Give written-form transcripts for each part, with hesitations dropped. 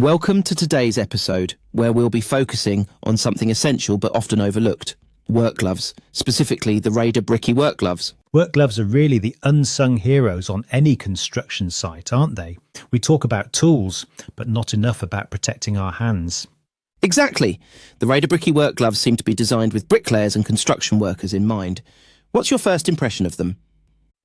Welcome to today's episode, where we'll be focusing on something essential but often overlooked: work gloves, specifically the RAIDA Bricky Work Gloves. Work gloves are really the unsung heroes on any construction site, aren't they? We talk about tools, but not enough about protecting our hands. Exactly. The RAIDA Bricky Work Gloves seem to be designed with bricklayers and construction workers in mind. What's your first impression of them?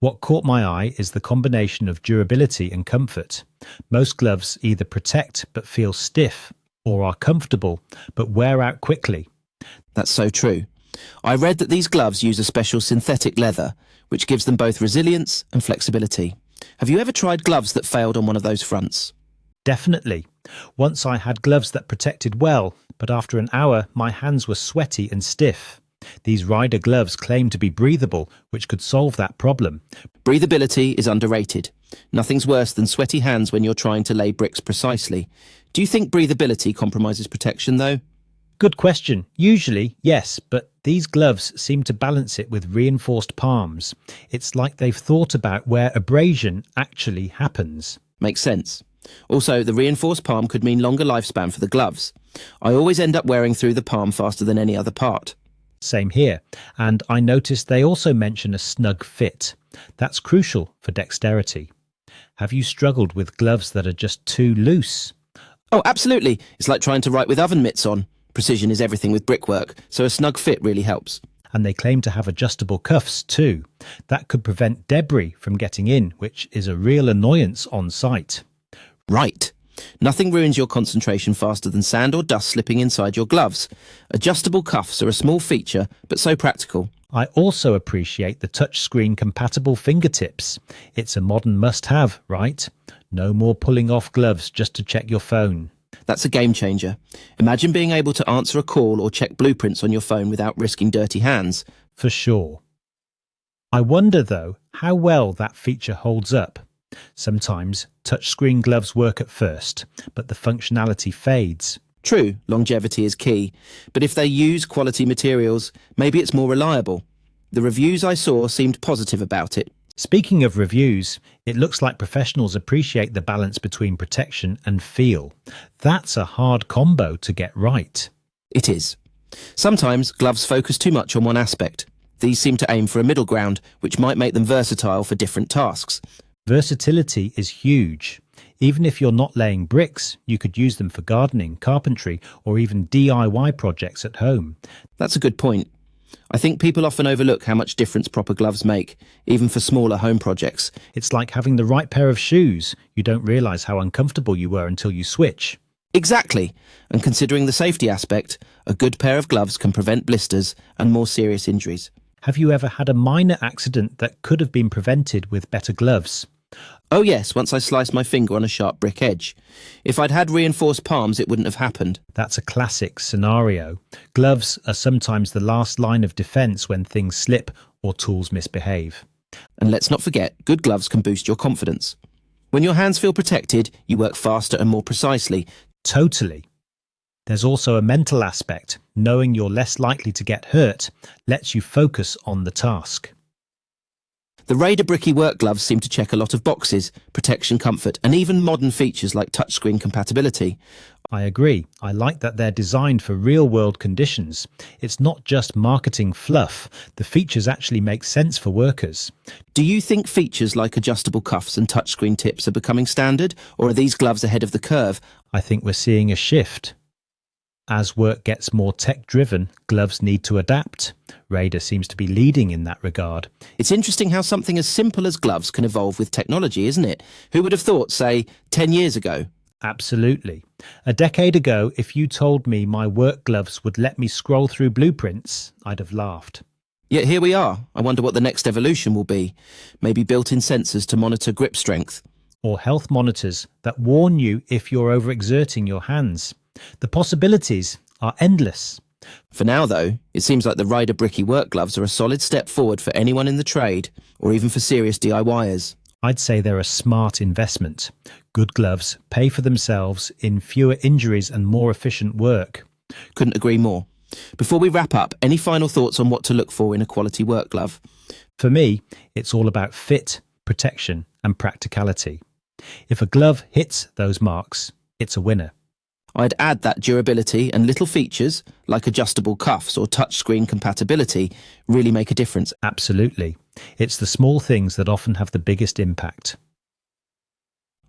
What caught my eye is the combination of durability and comfort. Most gloves either protect but feel stiff, or are comfortable but wear out quickly. That's so true. I read that these gloves use a special synthetic leather, which gives them both resilience and flexibility. Have you ever tried gloves that failed on one of those fronts? Definitely. Once I had gloves that protected well, but after an hour my hands were sweaty and stiff. These RAIDA gloves claim to be breathable, which could solve that problem. Breathability is underrated. Nothing's worse than sweaty hands when you're trying to lay bricks precisely. Do you think breathability compromises protection, though? Good question. Usually, yes, but these gloves seem to balance it with reinforced palms. It's like they've thought about where abrasion actually happens. Makes sense. Also, the reinforced palm could mean longer lifespan for the gloves. I always end up wearing through the palm faster than any other part. Same here. And I noticed they also mention a snug fit. That's crucial for dexterity. Have you struggled with gloves that are just too loose? Oh, absolutely. It's like trying to write with oven mitts on. Precision is everything with brickwork, so a snug fit really helps. And they claim to have adjustable cuffs too. That could prevent debris from getting in, which is a real annoyance on site. Right. Nothing ruins your concentration faster than sand or dust slipping inside your gloves. Adjustable cuffs are a small feature, but so practical. I also appreciate the touchscreen compatible fingertips. It's a modern must-have, right? No more pulling off gloves just to check your phone. That's a game changer. Imagine being able to answer a call or check blueprints on your phone without risking dirty hands. For sure. I wonder, though, how well that feature holds up. Sometimes touchscreen gloves work at first, but the functionality fades. True, longevity is key, but if they use quality materials, maybe it's more reliable. The reviews I saw seemed positive about it. Speaking of reviews, it looks like professionals appreciate the balance between protection and feel. That's a hard combo to get right. It is. Sometimes gloves focus too much on one aspect. These seem to aim for a middle ground, which might make them versatile for different tasks. Versatility is huge. Even if you're not laying bricks, you could use them for gardening, carpentry, or even DIY projects at home. That's a good point. I think people often overlook how much difference proper gloves make, even for smaller home projects. It's like having the right pair of shoes. You don't realise how uncomfortable you were until you switch. Exactly. And considering the safety aspect, a good pair of gloves can prevent blisters and more serious injuries. Have you ever had a minor accident that could have been prevented with better gloves? Oh yes, once I sliced my finger on a sharp brick edge. If I'd had reinforced palms, it wouldn't have happened. That's a classic scenario. Gloves are sometimes the last line of defence when things slip or tools misbehave. And let's not forget, good gloves can boost your confidence. When your hands feel protected, you work faster and more precisely. Totally. There's also a mental aspect. Knowing you're less likely to get hurt lets you focus on the task. The RAIDA Bricky Work Gloves seem to check a lot of boxes: protection, comfort, and even modern features like touchscreen compatibility. I agree. I like that they're designed for real-world conditions. It's not just marketing fluff. The features actually make sense for workers. Do you think features like adjustable cuffs and touchscreen tips are becoming standard, or are these gloves ahead of the curve? I think we're seeing a shift. As work gets more tech-driven, gloves need to adapt. RAIDA seems to be leading in that regard. It's interesting how something as simple as gloves can evolve with technology, isn't it? Who would have thought, say, 10 years ago? Absolutely. A decade ago, if you told me my work gloves would let me scroll through blueprints, I'd have laughed. Yet here we are. I wonder what the next evolution will be. Maybe built-in sensors to monitor grip strength. Or health monitors that warn you if you're overexerting your hands. The possibilities are endless. For now, though, it seems like the RAIDA Bricky Work Gloves are a solid step forward for anyone in the trade, or even for serious DIYers. I'd say they're a smart investment. Good gloves pay for themselves in fewer injuries and more efficient work. Couldn't agree more. Before we wrap up, any final thoughts on what to look for in a quality work glove? For me, it's all about fit, protection, and practicality. If a glove hits those marks, it's a winner. I'd add that durability and little features, like adjustable cuffs or touchscreen compatibility, really make a difference. Absolutely. It's the small things that often have the biggest impact.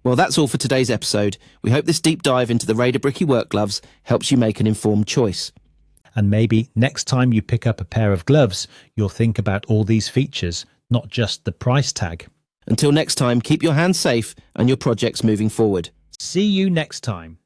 Well, that's all for today's episode. We hope this deep dive into the RAIDA Bricky Work Gloves helps you make an informed choice. And maybe next time you pick up a pair of gloves, you'll think about all these features, not just the price tag. Until next time, keep your hands safe and your projects moving forward. See you next time.